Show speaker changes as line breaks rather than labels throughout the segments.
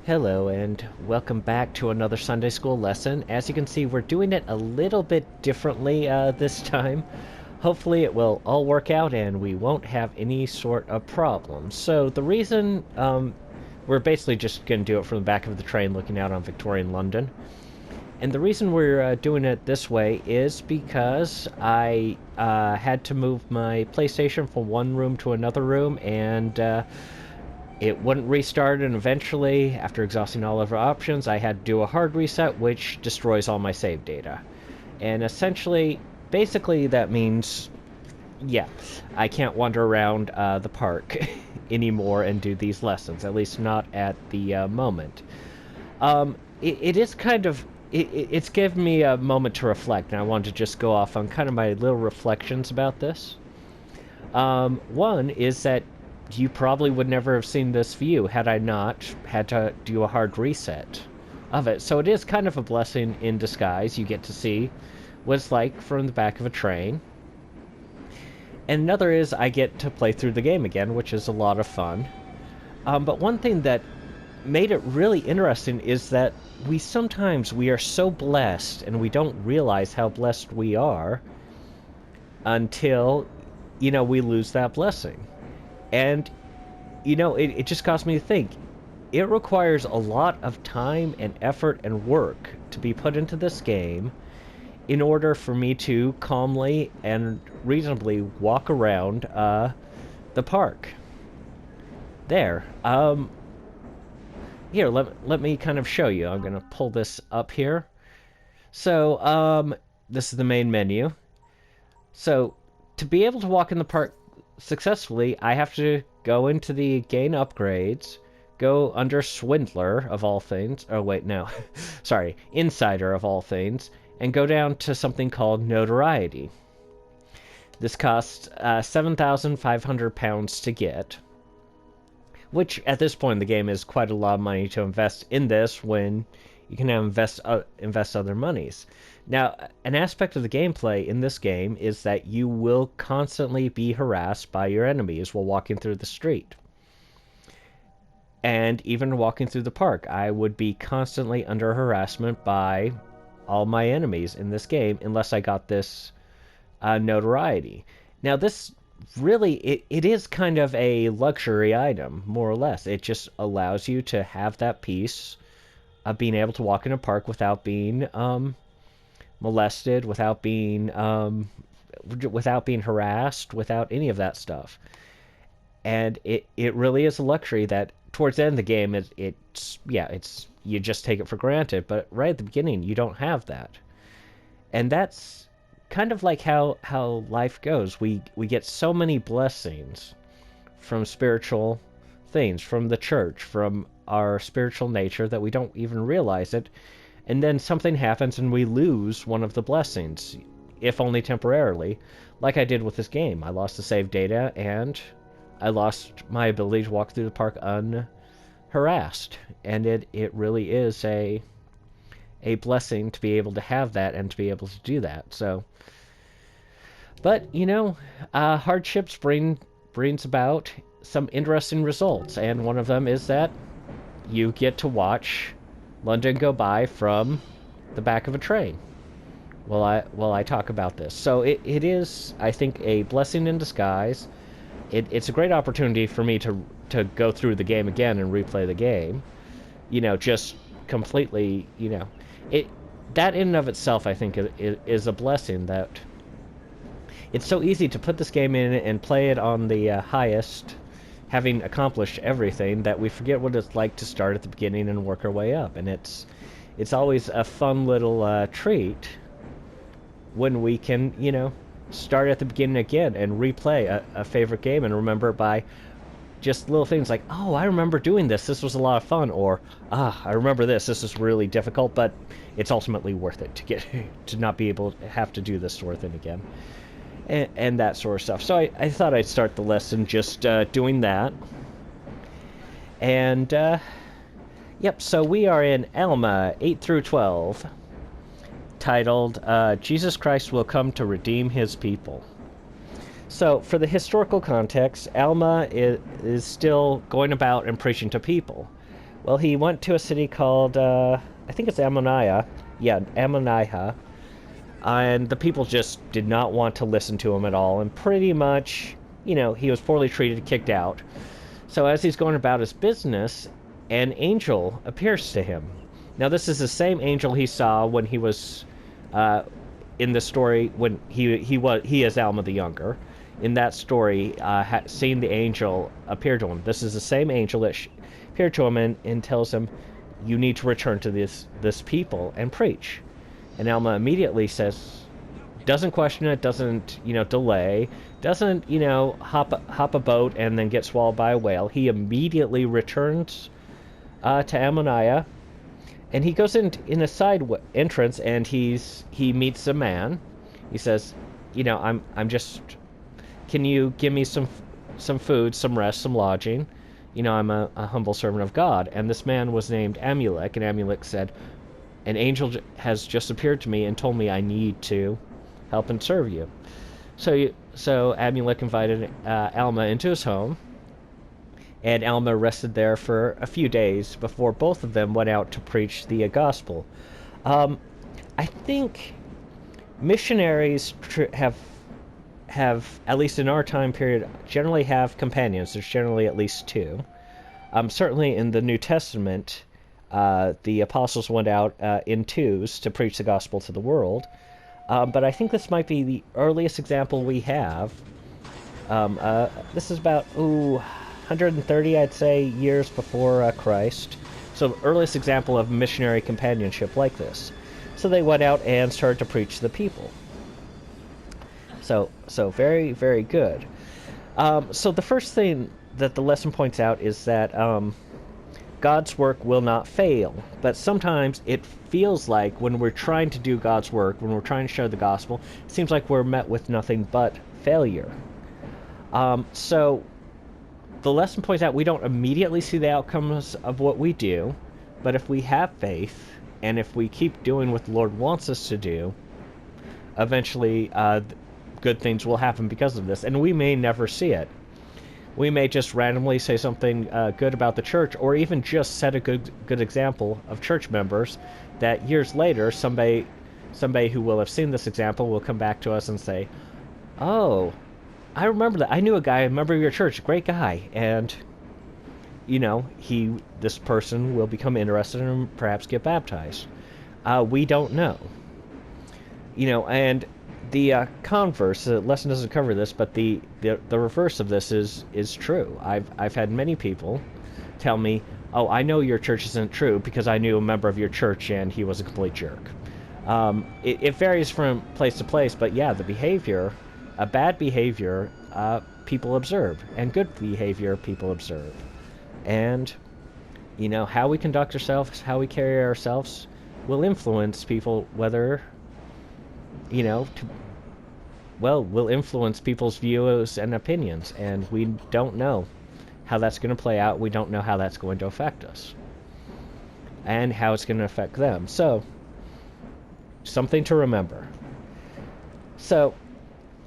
Hello and welcome back to another Sunday school lesson. As you can see, we're doing it a little bit differently this time. Hopefully it will all work out and we won't have any sort of problems. So the reason we're basically just going to do it from the back of the train looking out on Victorian London. And the reason we're doing it this way is because I had to move my PlayStation from one room to another room, and it wouldn't restart, and eventually, after exhausting all of our options, I had to do a hard reset, which destroys all my save data. And essentially, basically that means, yeah, I can't wander around the park anymore and do these lessons, at least not at the moment. It is kind of it's given me a moment to reflect, and I wanted to just go off on kind of my little reflections about this. One is that you probably would never have seen this view had I not had to do a hard reset of it. So it is kind of a blessing in disguise. You get to see what it's like from the back of a train. And another is I get to play through the game again, which is a lot of fun. But one thing that made it really interesting is that we are so blessed and we don't realize how blessed we are until, we lose that blessing. And, it just caused me to think. It requires a lot of time and effort and work to be put into this game in order for me to calmly and reasonably walk around the park. There. Here, let me kind of show you. I'm going to pull this up here. So, this is the main menu. So, to be able to walk in the park successfully, I have to go into the gain upgrades, go under Swindler of all things. Oh, wait, no. Sorry, Insider of all things, and go down to something called Notoriety. This costs £7,500 to get, which at this point in the game is quite a lot of money to invest in this when you can now invest other monies. Now, an aspect of the gameplay in this game is that you will constantly be harassed by your enemies while walking through the street. And even walking through the park, I would be constantly under harassment by all my enemies in this game unless I got this notoriety. Now, this really, it is kind of a luxury item, more or less. It just allows you to have that peace of being able to walk in a park without being molested, without being harassed, without any of that stuff. And it really is a luxury that towards the end of the game it's you just take it for granted, but right at the beginning you don't have that. And that's kind of like how life goes. We get so many blessings from spiritual things, from the church, from our spiritual nature, that we don't even realize it. And then something happens and we lose one of the blessings, if only temporarily, like I did with this game. I lost the save data and I lost my ability to walk through the park unharassed. And it really is a blessing to be able to have that and to be able to do that. So, but hardships brings about some interesting results, and one of them is that you get to watch London go by from the back of a train while I talk about this. So it is, I think, a blessing in disguise. It's a great opportunity for me to go through the game again and replay the game. Just completely, that in and of itself, I think, is a blessing. That it's so easy to put this game in and play it on the highest, having accomplished everything, that we forget what it's like to start at the beginning and work our way up. And it's always a fun little treat when we can, start at the beginning again and replay a favorite game and remember by just little things like, oh, I remember doing this. This was a lot of fun. Or, I remember this. This is really difficult, but it's ultimately worth it to not be able to have to do this sort of thing again. And that sort of stuff. So I thought I'd start the lesson just doing that. And, yep, so we are in Alma 8 through 12, titled, Jesus Christ Will Come to Redeem His People. So, for the historical context, Alma is still going about and preaching to people. Well, he went to a city called, I think it's Ammoniah. Yeah, Ammoniah. And the people just did not want to listen to him at all. And pretty much, he was poorly treated, kicked out. So as he's going about his business, an angel appears to him. Now, this is the same angel he saw when he was in the story when he is Alma the Younger. In that story, seeing the angel appear to him. This is the same angel that appeared to him and tells him, "You need to return to this people and preach." And Alma immediately says, doesn't question it, doesn't delay, doesn't hop a boat and then get swallowed by a whale. He immediately returns to Ammoniah, and he goes in a side entrance, and he meets a man. He says, I'm just, can you give me some food, some rest, some lodging? I'm a humble servant of God. And this man was named Amulek, and Amulek said, an angel has just appeared to me and told me I need to help and serve you. So Amulek invited Alma into his home, and Alma rested there for a few days before both of them went out to preach the gospel. I think missionaries have, at least in our time period, generally have companions. There's generally at least two. Certainly in the New Testament, the apostles went out in twos to preach the gospel to the world. But I think this might be the earliest example we have. This is about 130, I'd say, years before Christ. So the earliest example of missionary companionship like this. So they went out and started to preach to the people. So very, very good. So the first thing that the lesson points out is that God's work will not fail. But sometimes it feels like when we're trying to do God's work, when we're trying to share the gospel, it seems like we're met with nothing but failure. So the lesson points out we don't immediately see the outcomes of what we do, but if we have faith, and if we keep doing what the Lord wants us to do, eventually good things will happen because of this, and we may never see it. We may just randomly say something good about the church, or even just set a good example of church members that years later somebody who will have seen this example will come back to us and say, "Oh, I remember that. I knew a guy, a member of your church, great guy," and this person will become interested and perhaps get baptized. We don't know. And the converse, the lesson doesn't cover this, but the reverse of this is true. I've had many people tell me, "Oh, I know your church isn't true because I knew a member of your church and he was a complete jerk." It varies from place to place, but yeah, the behavior, bad behavior, people observe, and good behavior people observe. And how we conduct ourselves, how we carry ourselves, will influence people, whether will influence people's views and opinions, and we don't know how that's going to play out. We don't know how that's going to affect us and how it's going to affect them. So, something to remember. So,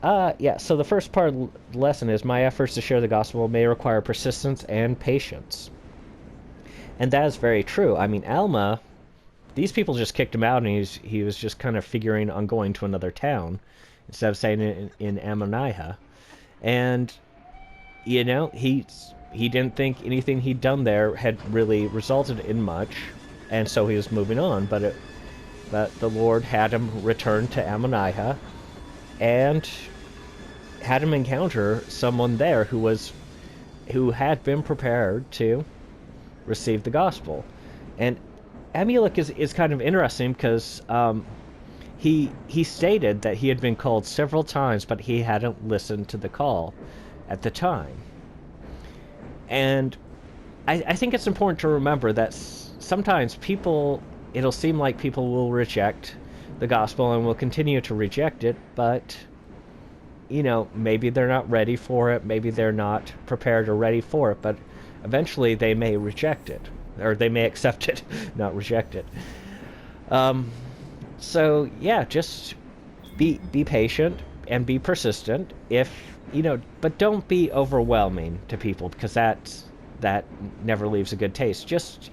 so the first part of the lesson is my efforts to share the gospel may require persistence and patience. And that is very true. I mean, Alma, these people just kicked him out, and he was just kind of figuring on going to another town instead of staying in Ammoniah. And, he didn't think anything he'd done there had really resulted in much, and so he was moving on. But the Lord had him return to Ammoniah and had him encounter someone there who had been prepared to receive the gospel. And Amulek is kind of interesting because he stated that he had been called several times, but he hadn't listened to the call at the time. And I think it's important to remember that sometimes it'll seem like people will reject the gospel and will continue to reject it, but maybe they're not ready for it, maybe they're not prepared or ready for it, but eventually they may reject it, or they may accept it, not reject it. So yeah, just be patient and be persistent. But don't be overwhelming to people, because that never leaves a good taste. Just,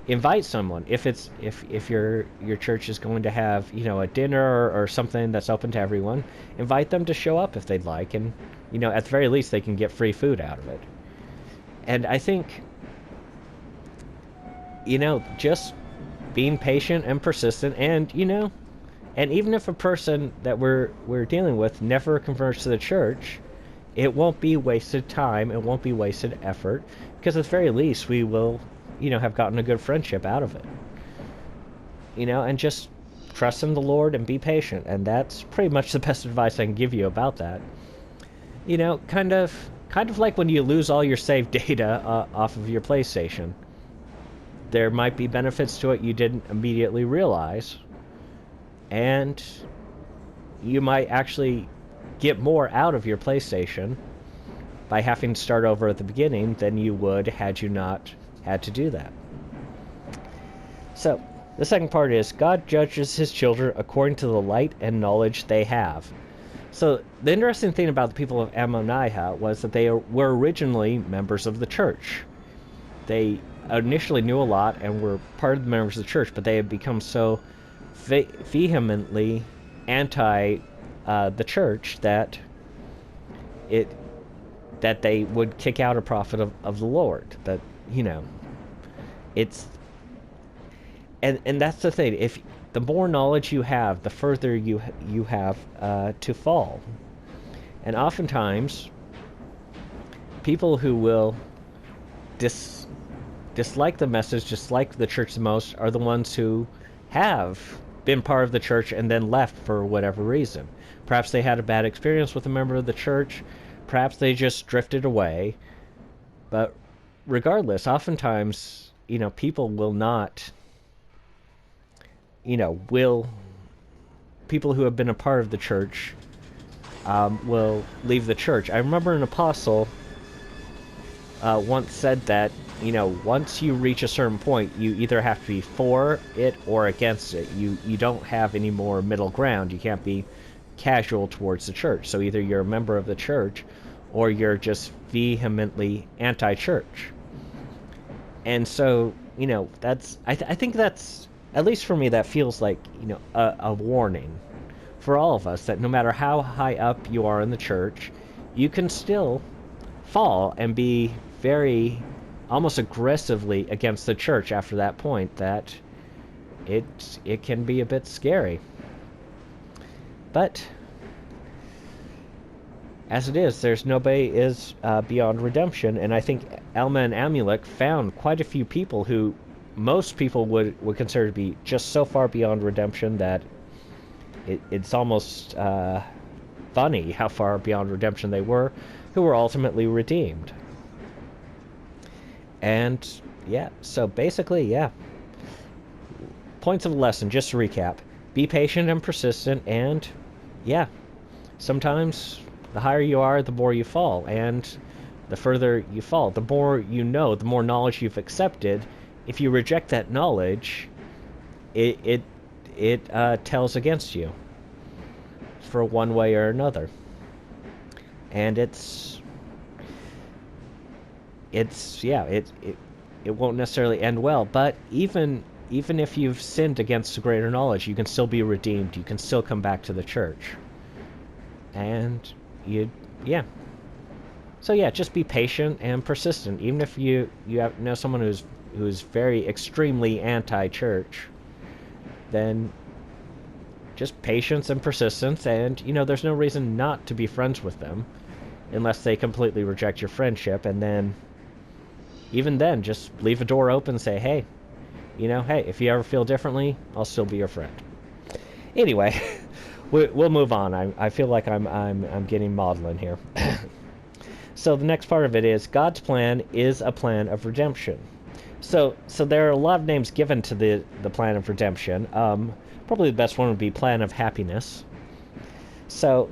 invite someone. If your church is going to have, a dinner or something that's open to everyone, invite them to show up if they'd like, and at the very least they can get free food out of it. And I think, just being patient and persistent, and and even if a person that we're dealing with never converts to the church, it won't be wasted time, it won't be wasted effort, because at the very least we will, have gotten a good friendship out of it. And just trust in the Lord and be patient, and that's pretty much the best advice I can give you about that. Kind of like when you lose all your saved data off of your PlayStation. There might be benefits to it you didn't immediately realize, and you might actually get more out of your PlayStation by having to start over at the beginning than you would had you not had to do that. So, the second part is, God judges his children according to the light and knowledge they have. So, the interesting thing about the people of Ammoniah was that they were originally members of the church. They initially knew a lot and were part of the members of the church, but they had become so vehemently anti the church that they would kick out a prophet of the Lord. That it's and that's the thing. If the more knowledge you have, the further you have to fall. And oftentimes, people who will dislike the message, dislike the church the most, are the ones who have been part of the church and then left for whatever reason. Perhaps they had a bad experience with a member of the church. Perhaps they just drifted away. But regardless, oftentimes, people will not, people who have been a part of the church will leave the church. I remember an apostle once said that, once you reach a certain point, you either have to be for it or against it. You don't have any more middle ground. You can't be casual towards the church. So either you're a member of the church or you're just vehemently anti-church. And so, that's I think that's, at least for me, that feels like, a warning for all of us, that no matter how high up you are in the church, you can still fall and be very almost aggressively against the church after that point, that it can be a bit scary. But as it is, there's nobody is beyond redemption, and I think Alma and Amulek found quite a few people who most people would consider to be just so far beyond redemption that it's almost funny how far beyond redemption they were, who were ultimately redeemed. And yeah, so basically, yeah. Points of the lesson, just to recap: be patient and persistent, and yeah, sometimes the higher you are, the more you fall, and the further you fall, the more you know, the more knowledge you've accepted. If you reject that knowledge, it tells against you for one way or another, and it won't necessarily end well. But even if you've sinned against greater knowledge, you can still be redeemed. You can still come back to the church, and so yeah, just be patient and persistent. Even if you know someone who's very extremely anti-church, then just patience and persistence, and there's no reason not to be friends with them unless they completely reject your friendship. And then even then, just leave a door open and say, hey, hey, if you ever feel differently, I'll still be your friend. Anyway, we'll move on. I feel like I'm getting maudlin here. So the next part of it is, God's plan is a plan of redemption. So there are a lot of names given to the plan of redemption. Probably the best one would be plan of happiness. So,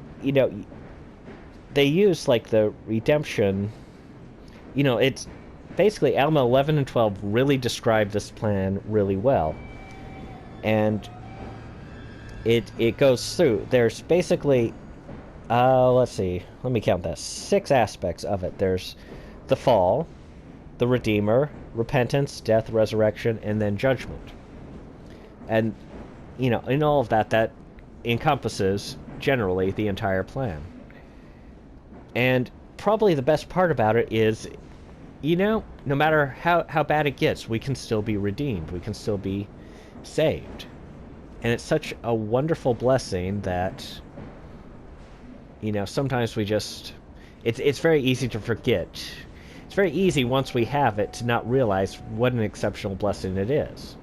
they use like the redemption, it's basically Alma 11 and 12 really describe this plan really well. And it goes through. There's basically, let's see, let me count that, 6 aspects of it. There's the fall, the Redeemer, repentance, death, resurrection, and then judgment. And, in all of that, that encompasses, generally, the entire plan. And probably the best part about it is, no matter how bad it gets, we can still be redeemed. We can still be saved. And it's such a wonderful blessing that, sometimes we just... It's very easy to forget. It's very easy once we have it to not realize what an exceptional blessing it is.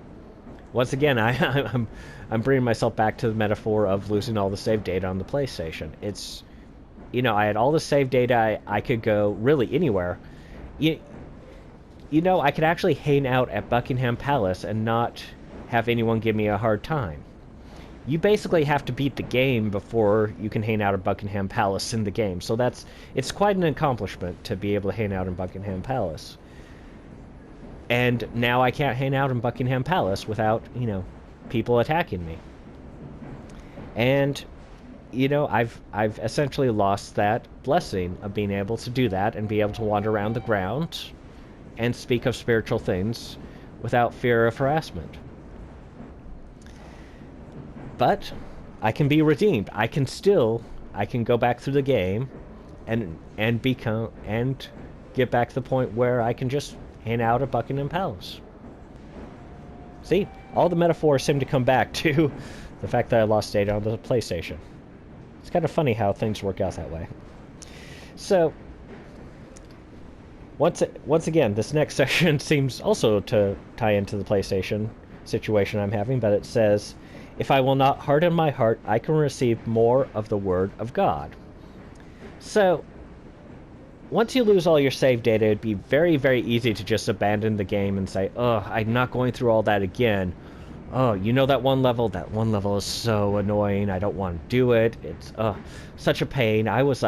Once again, I'm bringing myself back to the metaphor of losing all the save data on the PlayStation. It's, I had all the save data. I could go really anywhere. I could actually hang out at Buckingham Palace and not have anyone give me a hard time. You basically have to beat the game before you can hang out at Buckingham Palace in the game. So it's quite an accomplishment to be able to hang out in Buckingham Palace. And now I can't hang out in Buckingham Palace without, people attacking me. And, I've essentially lost that blessing of being able to do that and be able to wander around the ground and speak of spiritual things without fear of harassment. But I can be redeemed. I can go back through the game and get back to the point where I can just hang out at Buckingham Palace. See, all the metaphors seem to come back to the fact that I lost data on the PlayStation. It's kind of funny how things work out that way. So, once again, this next section seems also to tie into the PlayStation situation I'm having, but it says, "If I will not harden my heart, I can receive more of the Word of God." So, once you lose all your save data, it'd be very, very easy to just abandon the game and say, "Oh, I'm not going through all that again. Oh, that one level? That one level is so annoying. I don't want to do it. It's such a pain. I was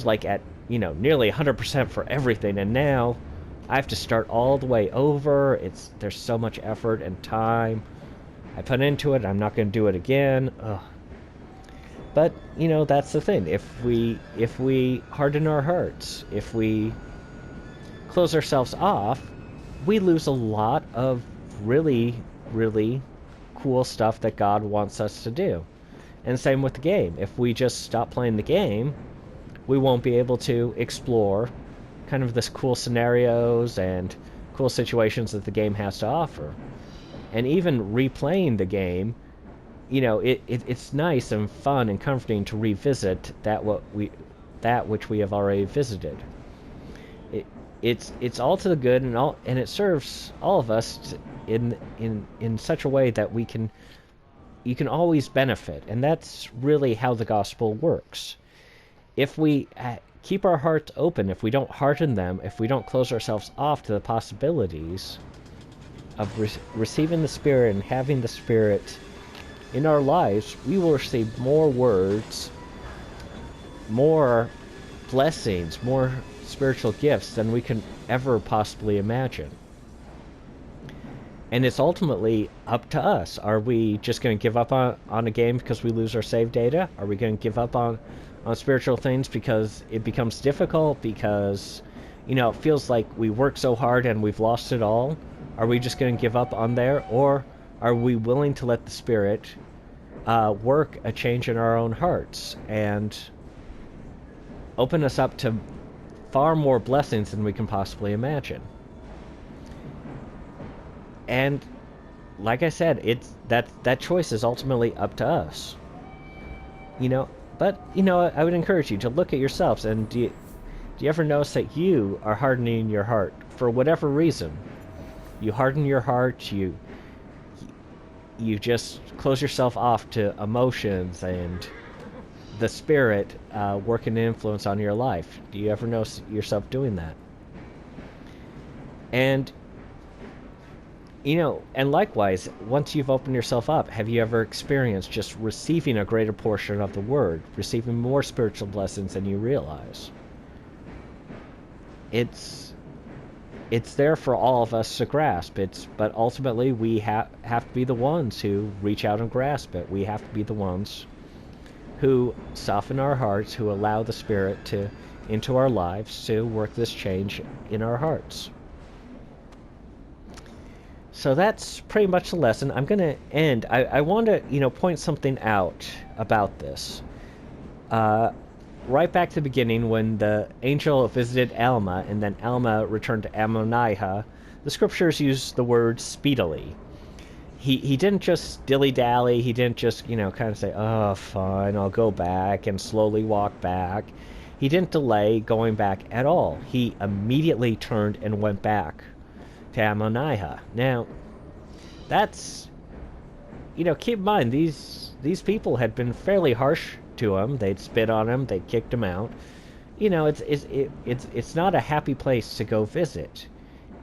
like at, nearly 100% for everything, and now I have to start all the way over. There's so much effort and time I put into it. I'm not going to do it again." Ugh. But, that's the thing. If we harden our hearts, if we close ourselves off, we lose a lot of really, really cool stuff that God wants us to do. And same with the game. If we just stop playing the game, we won't be able to explore kind of this cool scenarios and cool situations that the game has to offer. And even replaying the game, it's nice and fun and comforting to revisit that which we have already visited. It's all to the good, and it serves all of us in such a way that you can always benefit, and that's really how the gospel works. If we keep our hearts open, if we don't harden them, if we don't close ourselves off to the possibilities of receiving the Spirit and having the Spirit in our lives, we will receive more words, more blessings, more spiritual gifts than we can ever possibly imagine. And it's ultimately up to us. Are we just going to give up on a game because we lose our save data? Are we going to give up on spiritual things because it becomes difficult, because it feels like we work so hard and we've lost it all? Are we just going to give up on there? Or are we willing to let the Spirit work a change in our own hearts and open us up to far more blessings than we can possibly imagine? And like I said, that choice is ultimately up to us. But I would encourage you to look at yourselves, and do you ever notice that you are hardening your heart for whatever reason? You harden your heart, you just close yourself off to emotions and the Spirit working an influence on your life. Do you ever notice yourself doing that? And and likewise, once you've opened yourself up, have you ever experienced just receiving a greater portion of the Word, receiving more spiritual blessings than you realize? It's there for all of us to grasp. But ultimately, we have to be the ones who reach out and grasp it. We have to be the ones who soften our hearts, who allow the Spirit into our lives to work this change in our hearts. So that's pretty much the lesson. I'm going to end. I want to, point something out about this. Right back to the beginning, when the angel visited Alma and then Alma returned to Ammonihah, the scriptures use the word speedily. He didn't just dilly-dally. He didn't just, kind of say, oh, fine, I'll go back and slowly walk back. He didn't delay going back at all. He immediately turned and went back to Ammonihah. Now, that's, keep in mind, these people had been fairly harsh to him. They'd spit on him. They'd kicked him out. It's not a happy place to go visit.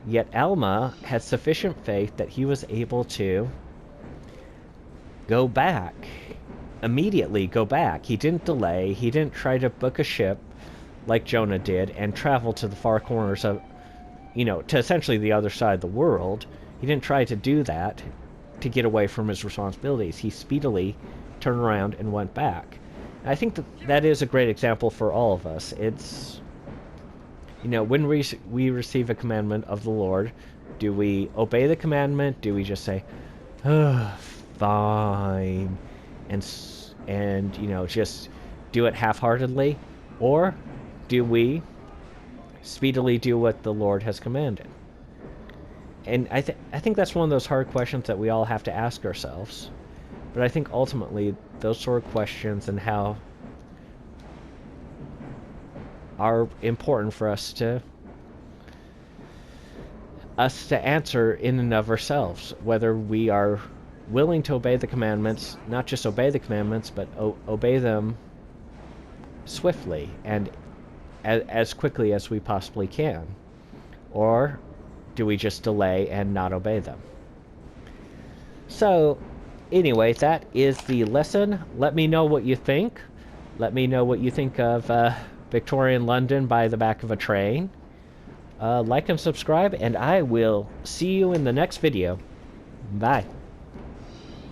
Yet Alma had sufficient faith that he was able to go back. Immediately go back. He didn't delay. He didn't try to book a ship like Jonah did and travel to the far corners of, to essentially the other side of the world. He didn't try to do that to get away from his responsibilities. He speedily turned around and went back. And I think that is a great example for all of us. It's, when we receive a commandment of the Lord, do we obey the commandment? Do we just say, oh, fine, and just do it half-heartedly? Or do we speedily do what the Lord has commanded? And I think that's one of those hard questions that we all have to ask ourselves. But I think ultimately those sort of questions and how are important for us to answer in and of ourselves, whether we are willing to obey the commandments, not just obey the commandments, but obey them swiftly and as quickly as we possibly can, or do we just delay and not obey them? So anyway, that is the lesson. Let me know what you think. Let me know what you think of Victorian London by the back of a train. Like and subscribe, and I will see you in the next video. Bye.